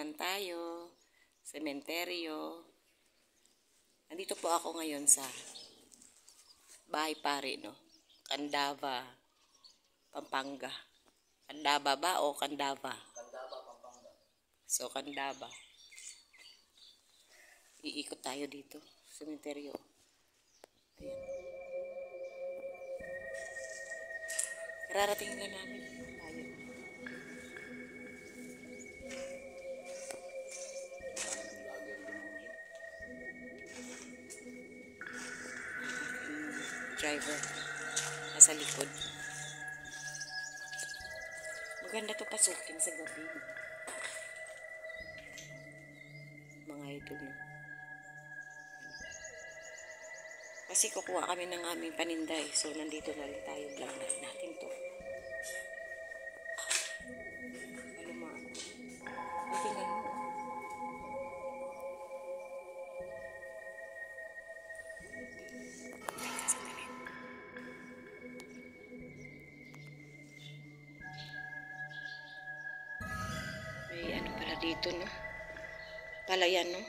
naman tayo. Sementeryo. Nandito po ako ngayon sa bahay pare, no? Candaba, Pampanga. Candaba ba o Candaba? Candaba, Pampanga. So, Candaba. Iikot tayo dito. Sementeryo. Ayan. Kararating lang namin. Tayo. Driver nasa likod. Maganda to pasukin sa gabi, mga idol, no? Kasi kukuha kami ng aming paninday, so nandito na rin tayo. Vlog natin to. Ano mga tingnan mo. May ano pala dito, no? Palayan, no?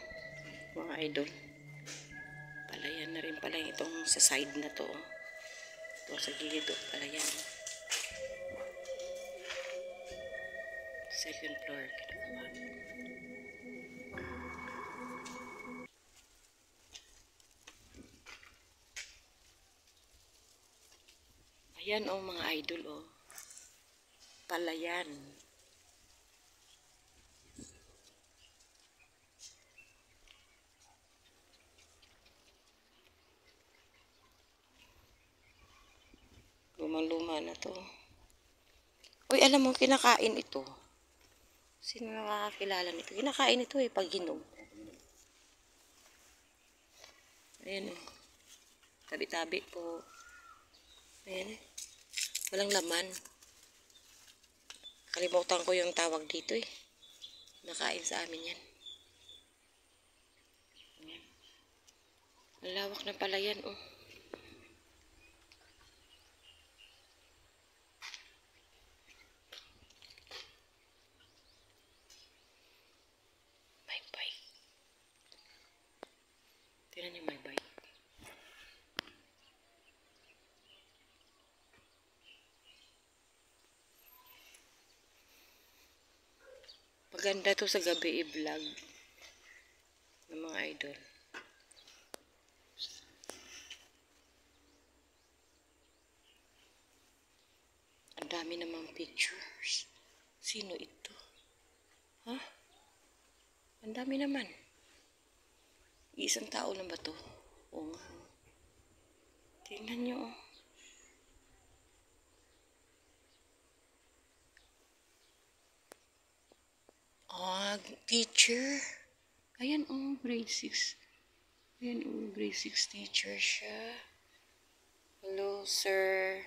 Mga idol. Palayan na rin pala itong sa side na to. Ito sa gilid, palayan. Second floor. Ayan, oh, mga idol, oh. Palayan. Lumang-luma na to. Uy, alam mo, kinakain ito. Sino nakakakilala nito? Kinakain ito pag hinog. Ayan, oh. Tabi-tabi po. Ayan, walang laman. Kalimutan ko yung tawag dito, Nakain sa amin yan. Ayan. Ang lawak ng palayan, oh. May bike. Tignan niyo, may bike. Maganda to sa gabi i-vlog ng mga idol. Ang dami namang pictures. Sino ito? Ha? Ang dami naman. Isang tao lang ba to? Oo nga. Tingnan nyo, oh. Ah, teacher. Ayan, oh, grade 6. Ayan, oh, grade 6 teacher siya. Hello, sir.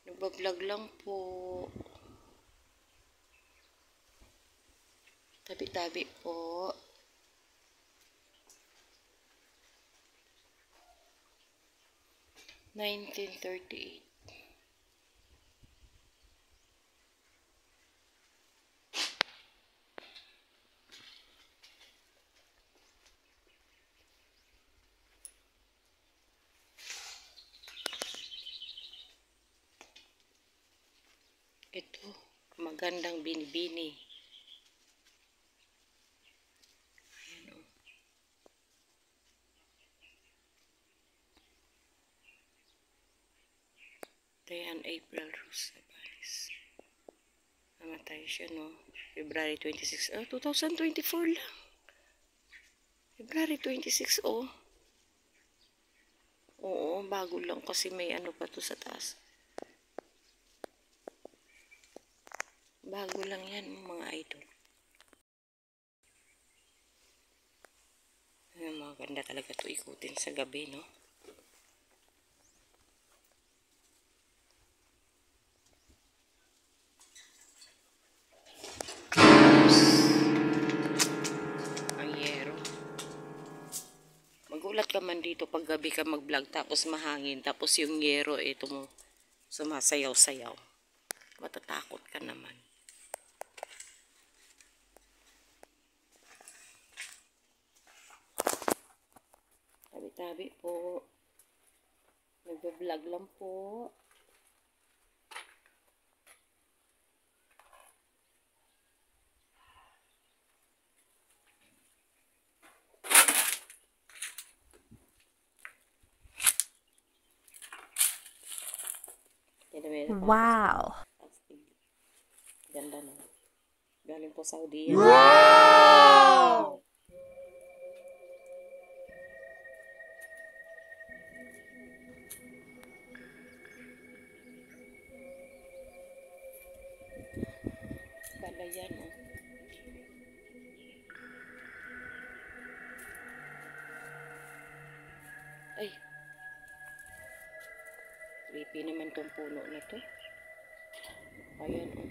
Nagbablog lang po. Tabi-tabi po. (1938) Ito, magandang binibini. Ayan, oh. Ayan, April Rose Paris. Namatay siya, no? February 26. Oh, 2024 lang. February 26, oh. Oo, bago lang kasi may ano pa to sa taas. Bago lang yan, mga idol. Maganda talaga to ikutin sa gabi, no? Ang yero. Magulat ka man dito pag gabi ka mag-vlog tapos mahangin tapos yung yero ito mo sumasayaw-sayaw. Matatakot ka naman. Tabi-tabi po. Nagbe-vlog lang po. Wow. Ganda na. Galing po Saudi yan. Wow! Palayan, oh. Ay. Creepy naman tong puno na to. Ayan, oh.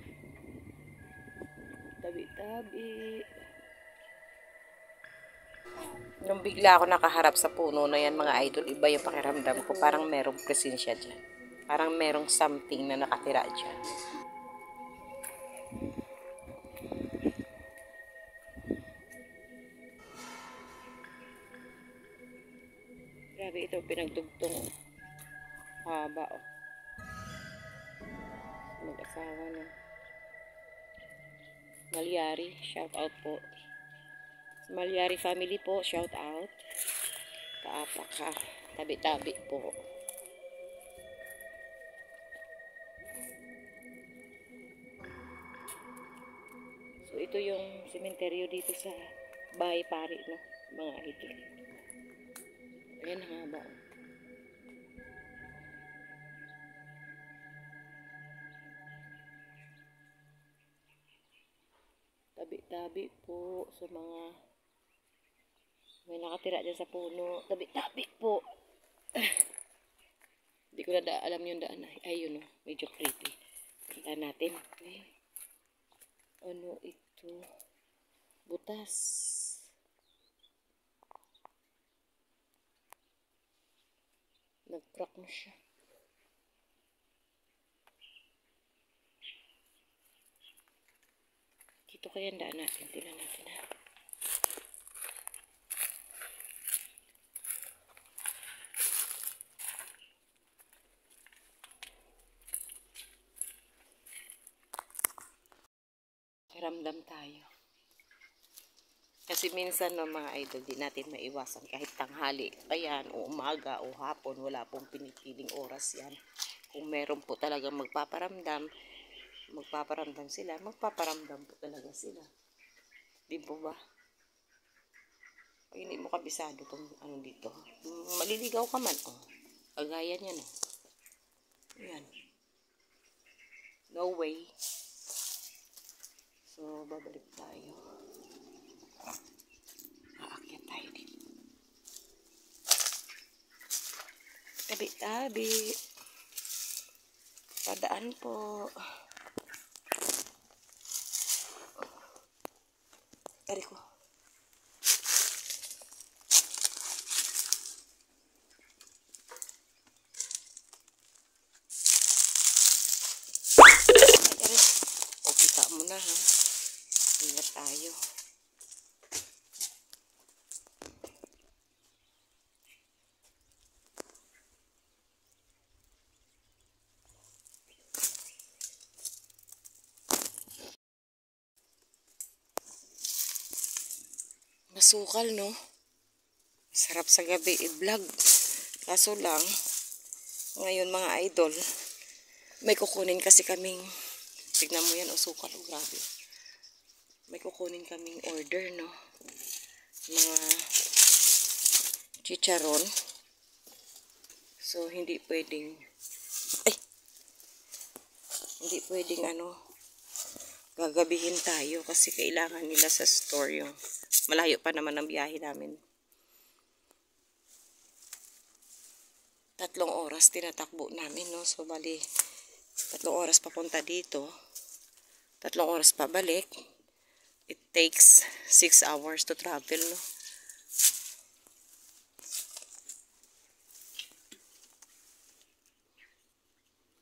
Tabi-tabi. Nung bigla ako nakaharap sa puno na yan, mga idol, iba yung pakiramdam ko. Parang merong presensya dyan. Parang merong something na nakatira dyan. Grabe ito, pinagdugtong. Haba, oh. Mag-asawa na. Malyari, shout out po. Sa Malyari family po, shout out. Kaapa ka. Tabi-tabi po. So, ito yung sementeryo dito sa Bahay Pari, no? Mga idol. Ayan, haba. Tabi-tabi po sa mga may nakatira dyan sa puno. Tabi-tabi po. Hindi ko na alam yung daan. Ayun, no? Medyo creepy. Kita natin. Okay. Ano ito? Butas. Nag-crack na siya. Dito kaya ang daan natin. Tingnan natin, ha. Ramdam tayo. Kasi minsan no mga idol, di natin maiwasan kahit tanghali, ayan, o umaga o hapon, wala pong pinipiling oras yan. Kung meron po talagang magpaparamdam sila, magpaparamdam po talaga sila. Di po ba? Pag hindi mo kabisado itong ano dito, maliligaw ka man, oh. Kagaya niya, no. Ayan. No way. So, babalik tayo. Aakyat tayo dito. Tabi-tabi. Padaan po. Tari ko. O, kita mo na, ha. Ingat tayo. Masukal, no? Sarap sa gabi i-vlog. Kaso lang, ngayon mga idol, may kukunin kasi kaming, tignan mo yan, sukal, oh, grabe. May kukunin kaming order, no? Mga chicharon. So, hindi pwedeng, hindi pwedeng gagabihin tayo kasi kailangan nila sa store yung, malayo pa naman ang biyahe namin. 3 oras tinatakbo namin, no? So, bali, 3 oras papunta dito, 3 oras pabalik. It takes 6 hours to travel, no?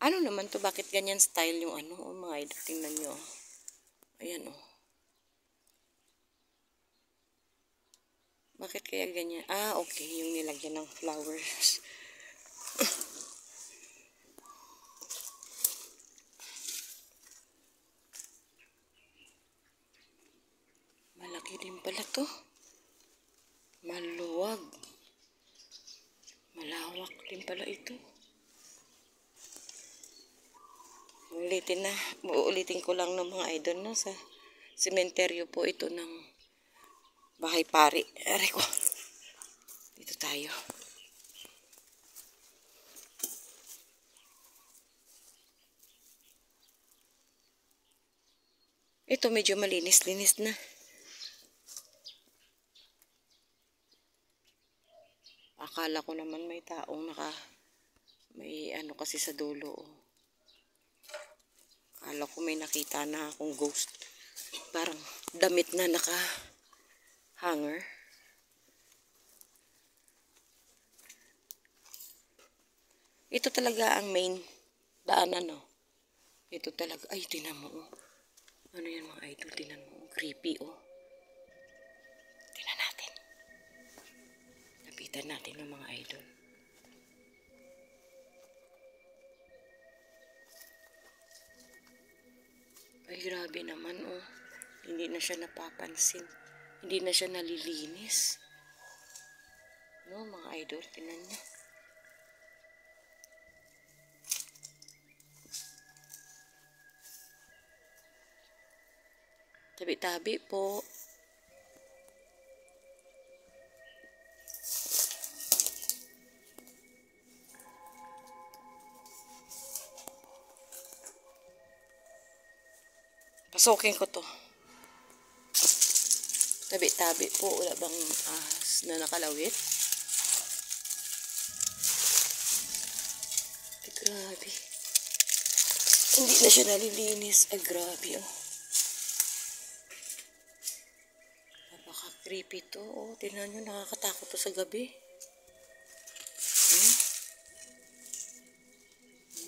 Ano naman to? Bakit ganyan style yung oh, mga idol? Tingnan nyo. Ayan, oh. Bakit kaya ganyan? Ah, okay. Yung nilagyan ng flowers. Malaki din pala to. Maluwag. Malawak din pala ito. Uulitin ko lang ng mga idol, no? Sa sementeryo po ito ng Bahay Pari. Aray ko. Dito tayo. Ito medyo malinis-linis na. Akala ko naman may taong may ano kasi sa dulo. Oh. Akala ko may nakita na akong ghost. Parang damit na naka-hanger. Ito talaga ang main daanan, no? Ito talaga. Ay, tinan mo, oh. Ano yan mga idol? Tinan mo, oh. Creepy, oh. Tinan natin. Lapitan natin ng mga idol. Ay, grabe naman, oh. Hindi na siya napapansin. Hindi na siya nalilinis. No, mga idol, tinan niyo. Tabi-tabi po. Pasukin ko to. Tabi-tabi po. Wala bang ahas na nakalawit? Ay, grabe. Hindi na siya nalilinis. Ay, grabe, oh. Napaka-creepy to, oh. Tingnan nyo, nakakatakot to sa gabi.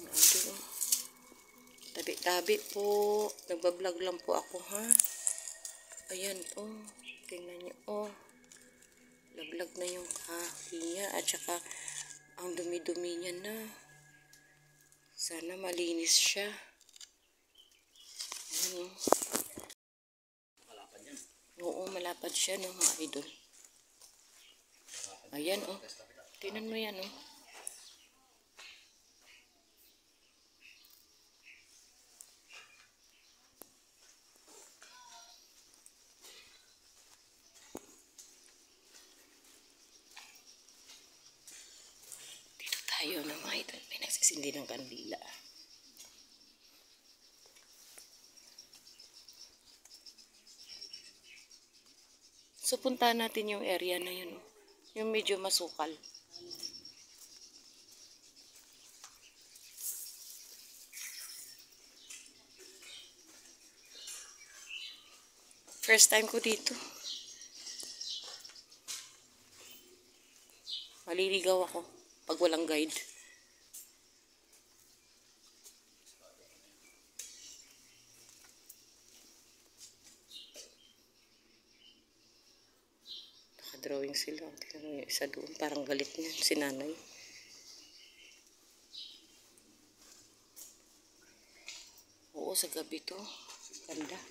Ano, oh. Tabi-tabi po. Nagbablog lang po ako, ha. Ayan, oh. Tingnan nyo, oh. Laglag na yung kahoy niya. At saka, ang dumi-dumi niya na. Sana malinis siya. Ayan, oh. Malapad yan. Oo, malapad siya, no, mga idol. Ayan, oh. Tingnan mo yan, oh. Tayo na mga idol, may nagsisindi ng kandila. So, puntahan natin yung area na yun. Yung medyo masukal. First time ko dito. Maliligaw ako pag walang guide. Naka-drawing sila. Tingnan mo yung isa doon. Parang galit niya si nanay. Oo, sa gabi to. Ganda.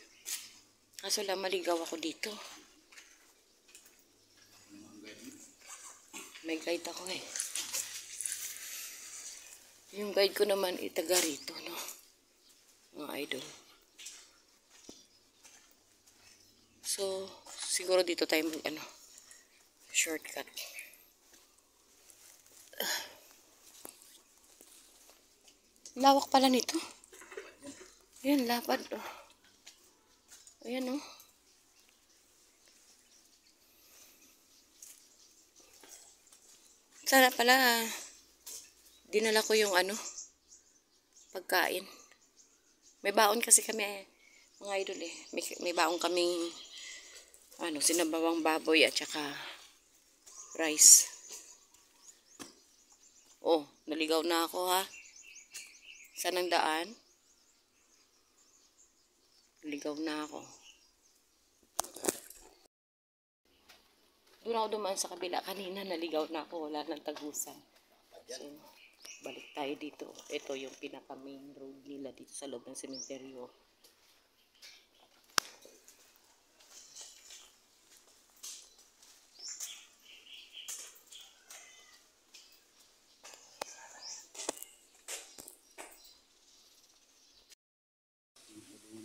Kaso lang maligaw ako dito. May guide ako eh. Yung guide ko naman itaga rito, no? Mga idol. So, siguro dito tayo shortcut. Lawak pala nito. Ayan, lapad. Oh. Ayan, oh. Sana pala, dinala ko yung pagkain. May baon kasi kami, mga idol eh. May baon kaming, sinabawang baboy at saka rice. Oh, naligaw na ako, ha. Saan ang daan? Naligaw na ako. Doon ako dumaan sa kabila. Kanina naligaw na ako. Wala nang tagusan. So, balik tayo dito. Ito yung pinaka main road nila dito sa loob ng sementeryo.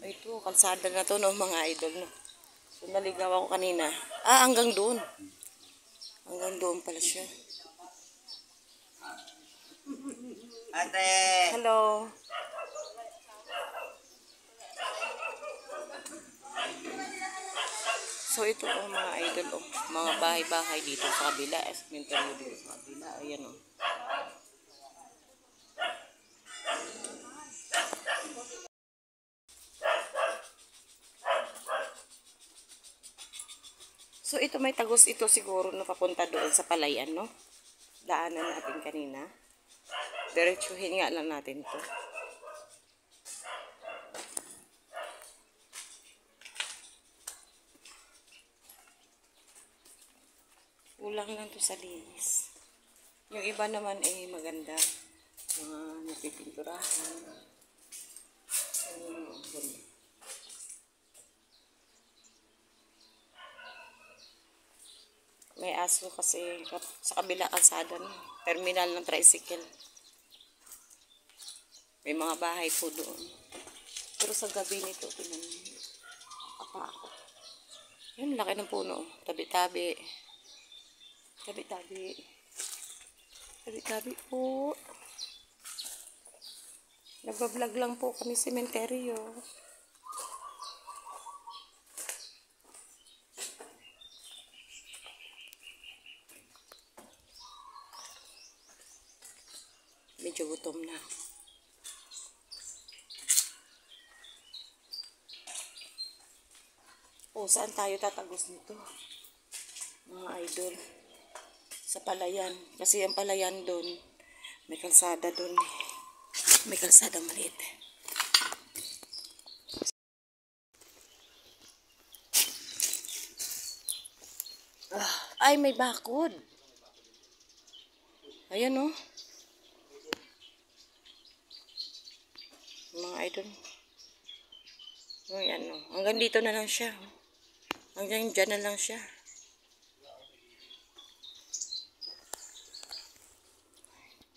Ito, kalsada na to, no, mga idol, no. So, naligaw ako kanina. Hanggang doon. Hanggang doon pala siya. Ate! Hello. So, ito po, mga idol, oh. Mga bahay-bahay dito sa kabila. Cemetery dito sa kabila. Ayan, oh. So, ito may tagos ito siguro na papunta doon sa palayan, no? Daanan natin kanina. Diretsuhin nga lang natin to. Kulang lang to sa linis. Yung iba naman eh maganda. Mga napipinturahan. May aso kasi sa kabila kalsada, no? Terminal ng tricycle. May mga bahay po doon. Pero sa gabi nito, apa ako. Yan, laki ng puno. Tabi-tabi. Tabi-tabi. Tabi-tabi po. Nagbablog lang po kami sementeryo. Medyo gutom na. Oh, saan tayo tatagos nito? Mga idol. Sa palayan. Kasi ang palayan doon, may kalsada doon. May kalsada maliit. Ay, may bakod. Ayan, oh. Mga idol. Oh, yan, oh. Hanggang dito na lang siya. Hanggang dyan na lang siya.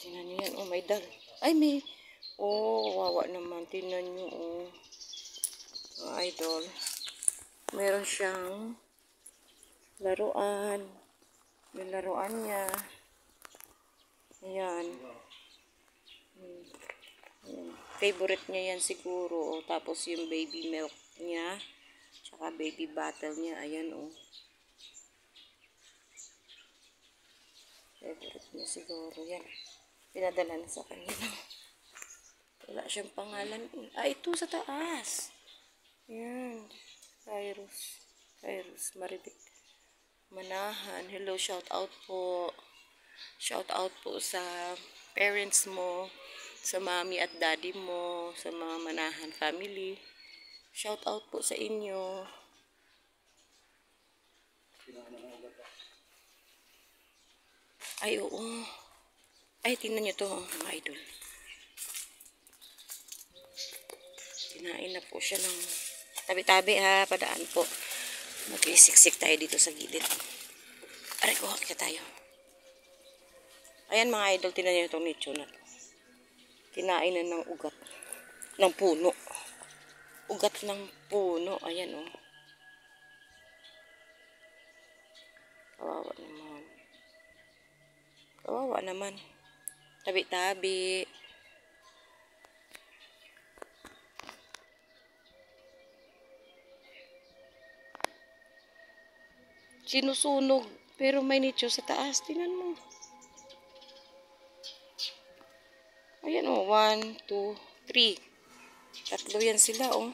Tingnan nyo yan. Oh, may dal. Ay, may... Oh, wawa naman. Tingnan nyo, oh. Mga idol. Meron siyang laruan. May laruan niya. Ayan. Ayan. Favorite niya yan siguro. Oh. Tapos yung baby milk niya. Tsaka baby bottle niya. Ayan, oh. Favorite niya siguro. Yan. Pinadala na sa kanya. Wala siyang pangalan. Ito sa taas. Yan. Kairos. Kairos. Maribik. Manahan. Hello, shout out po. Shout out po sa parents mo, sa mommy at daddy mo, sa mga Manahan family. Shout out po sa inyo. Ay, oo. Ay, tingnan nyo to, mga idol. Kinain na po siya ng tabi-tabi, ha. Padaan po. Mag-isiksik tayo dito sa gilid. Aray ko, ka tayo. Ayan, mga idol, tingnan nyo itong nicho na to. Kinain na ng ugat. Ng puno. Ugat ng puno. Ayan, oh. Kawawa naman. Kawawa naman. Tabi-tabi. Sinusunog. Pero may nicho sa taas. Tingnan mo. Ayan, oh. 1, 2, 3. Tatlo yan sila, oh.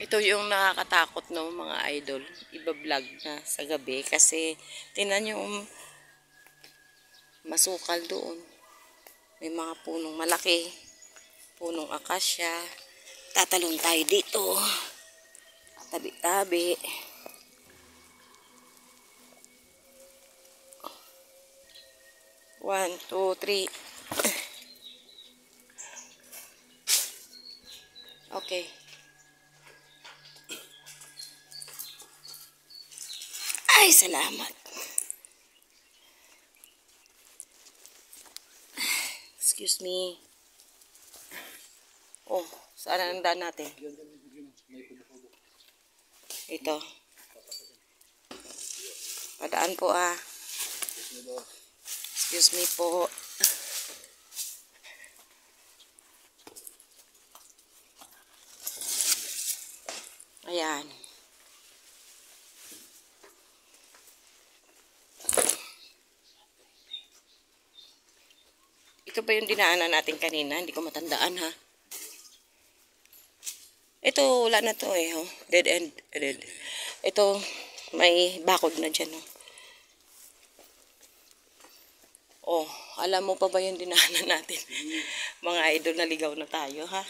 Ito yung nakakatakot, no, mga idol. Iba-vlog na sa gabi. Kasi, tingnan yung masukal doon. May mga punong malaki. Punong akasya. Tatalon tayo dito. Tabi-tabi. One, two, three. Okay. Ay, salamat. Excuse me. Oh, saan ang daan natin? Ito. Padaan po ah. Excuse me po. Ayan. Ito ba yung dinaanan natin kanina? Hindi ko matandaan ha. Ito, wala na to eh. Oh. Dead end. Dead. Ito, may bakod na dyan. Oh. Oh, alam mo pa ba yung dinaanan natin? Mga idol, naligaw na tayo ha.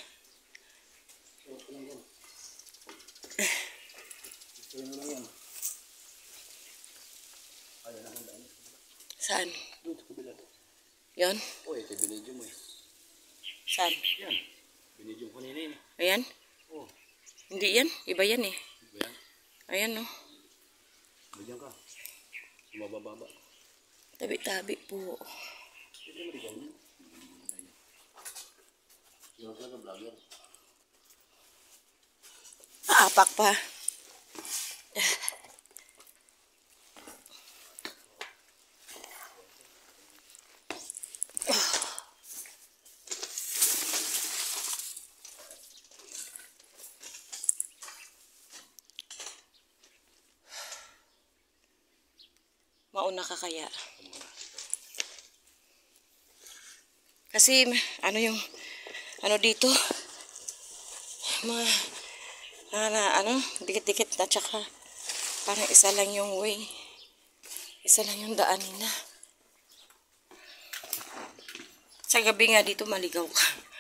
Saan? Yan? Oh, ito binidyo mo eh. Saan? Yan. Binidyo mo kanina yun. Ayan? Oh. Hindi yan. Iba yan eh. Ba yan? Ayan no. Bigyan ka. Bumababa. Tabi-tabi po. Ito mo rin ganyan. Yung ka vlogger. Aapak pa. Mauna ka kaya? Kasi ano yung ano dito? Mga ano, dikit-dikit na tsaka parang isa lang yung way. Isa lang yung daan nila. Sa gabi nga dito maligaw ka.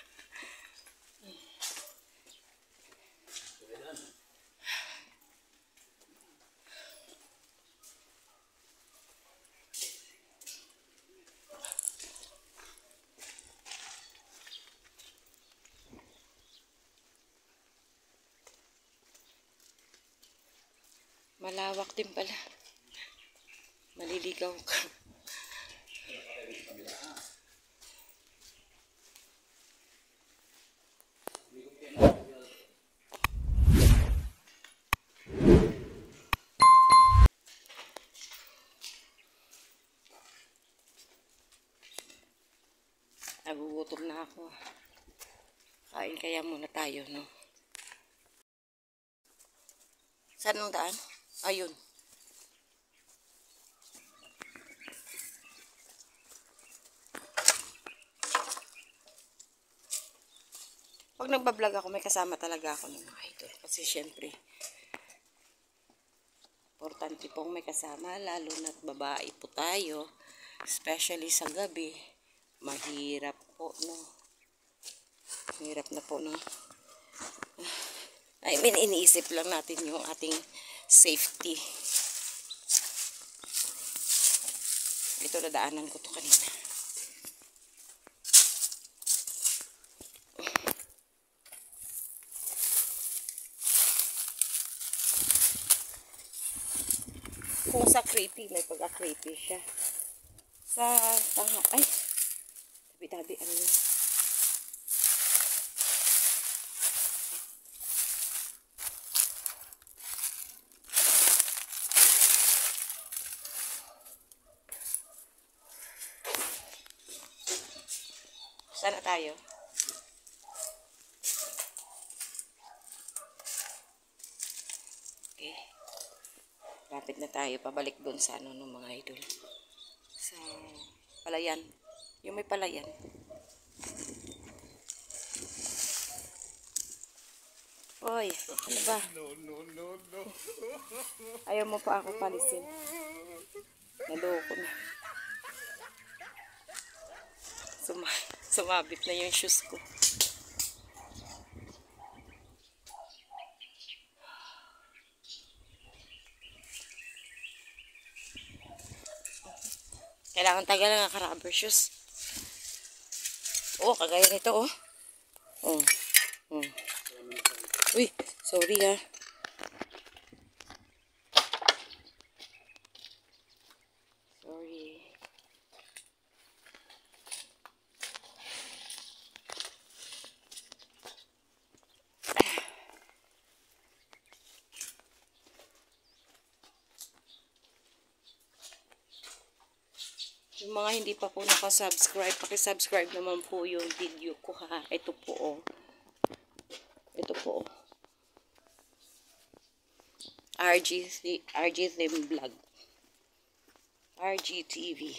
Malawak din pala. Maliligaw ka. Nagugutom na ako. Kain kaya muna tayo, no? Saan ang daan? Ayun. Pag nagbablog ako, may kasama talaga ako ng mga idol. Kasi syempre, importante pong may kasama, lalo na't babae po tayo. Especially sa gabi, mahirap po, no? Mahirap na po, no? I mean, iniisip lang natin yung ating safety. Ito, nadaanan ko to kanina. Kung sa creepy, may pagka-creepy siya. Sa tanga, ay, tabi-tabi, ano yun? Saan na tayo? Okay. Lapit na tayo. Pabalik doon sa ano ng mga idol. Sa palayan. Yung may palayan. Oy, ano ba? No. Ayaw mo pa ako palisin. Naloko na. Sumabit na yung shoes ko. Kailangan tagal ng naka-rubber shoes. Oh, kagaya nito, oh. Oh. Oh. Uy, sorry ah. Sorry. Yung mga hindi pa po nakasubscribe, pakisubscribe naman po yung video ko ha. Ito po oh. Ito po oh. RG Theme Vlog. RGTV.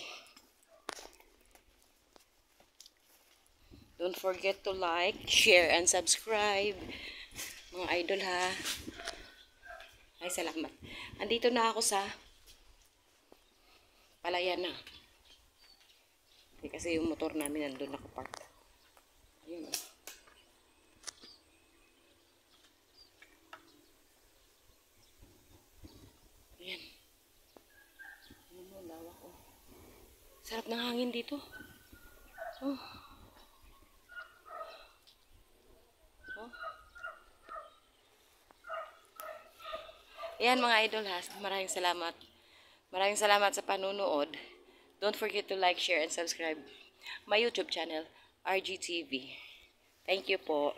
Don't forget to like, share, and subscribe. Mga idol ha. Ay, salamat. Andito na ako sa Palayan na. Kasi yung motor namin nandun nakapark. Ayun o. Ayan. Ano mo, lawak o. Sarap ng hangin dito. Oh. Oh. Ayan mga idol ha. Maraming salamat. Maraming salamat sa panunood. Don't forget to like, share, and subscribe my YouTube channel, RGTV. Thank you po.